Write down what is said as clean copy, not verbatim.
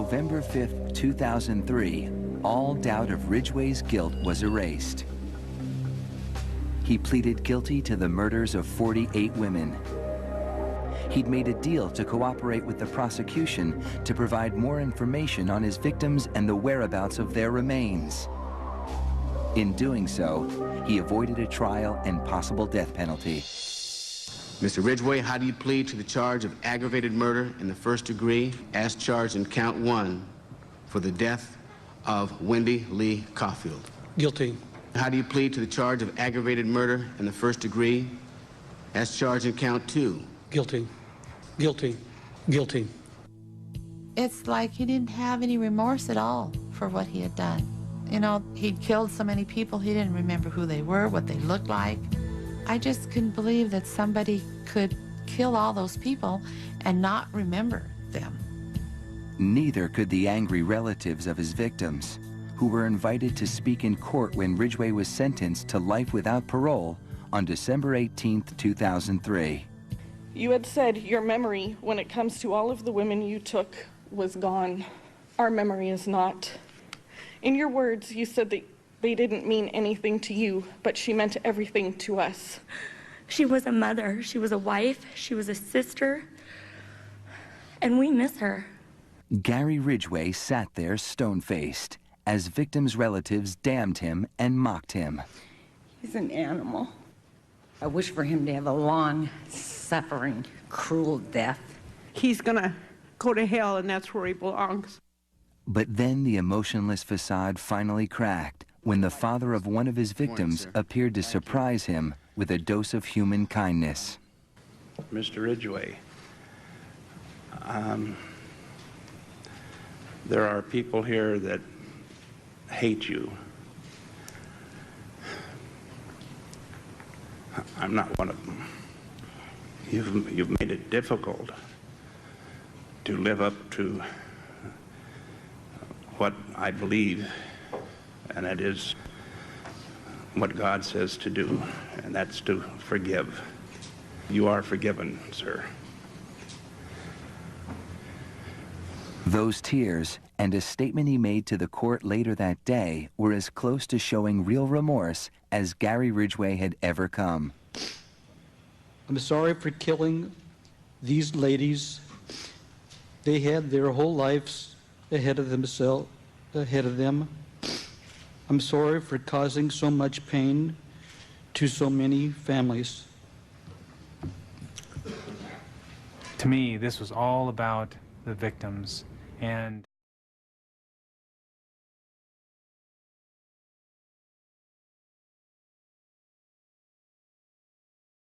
November 5th, 2003, all doubt of Ridgway's guilt was erased. He pleaded guilty to the murders of 48 women. He'd made a deal to cooperate with the prosecution to provide more information on his victims and the whereabouts of their remains. In doing so, he avoided a trial and possible death penalty. Mr. Ridgway, how do you plead to the charge of aggravated murder in the first degree as charged in count 1 for the death of Wendy Lee Caulfield? Guilty. How do you plead to the charge of aggravated murder in the first degree as charged in count 2? Guilty. Guilty. Guilty. It's like he didn't have any remorse at all for what he had done. You know, he'd killed so many people, he didn't remember who they were, what they looked like. I just couldn't believe that somebody could kill all those people and not remember them. Neither could the angry relatives of his victims, who were invited to speak in court when Ridgway was sentenced to life without parole on December 18th, 2003. You had said your memory, when it comes to all of the women you took, was gone. Our memory is not. In your words, you said that they didn't mean anything to you, but she meant everything to us. She was a mother, she was a wife, she was a sister, and we miss her. Gary Ridgway sat there stone-faced as victims' relatives damned him and mocked him. He's an animal. I wish for him to have a long, suffering, cruel death. He's gonna go to hell, and that's where he belongs. But then the emotionless facade finally cracked when the father of one of his victims appeared to surprise him with a dose of human kindness. Mr. Ridgway, there are people here that hate you. I'm not one of them. You've made it difficult to live up to what I believe, and that is what God says to do, and that's to forgive. You are forgiven, sir. Those tears and a statement he made to the court later that day were as close to showing real remorse as Gary Ridgway had ever come. I'm sorry for killing these ladies. They had their whole lives ahead of them. I'm sorry for causing so much pain to so many families. To me, this was all about the victims, and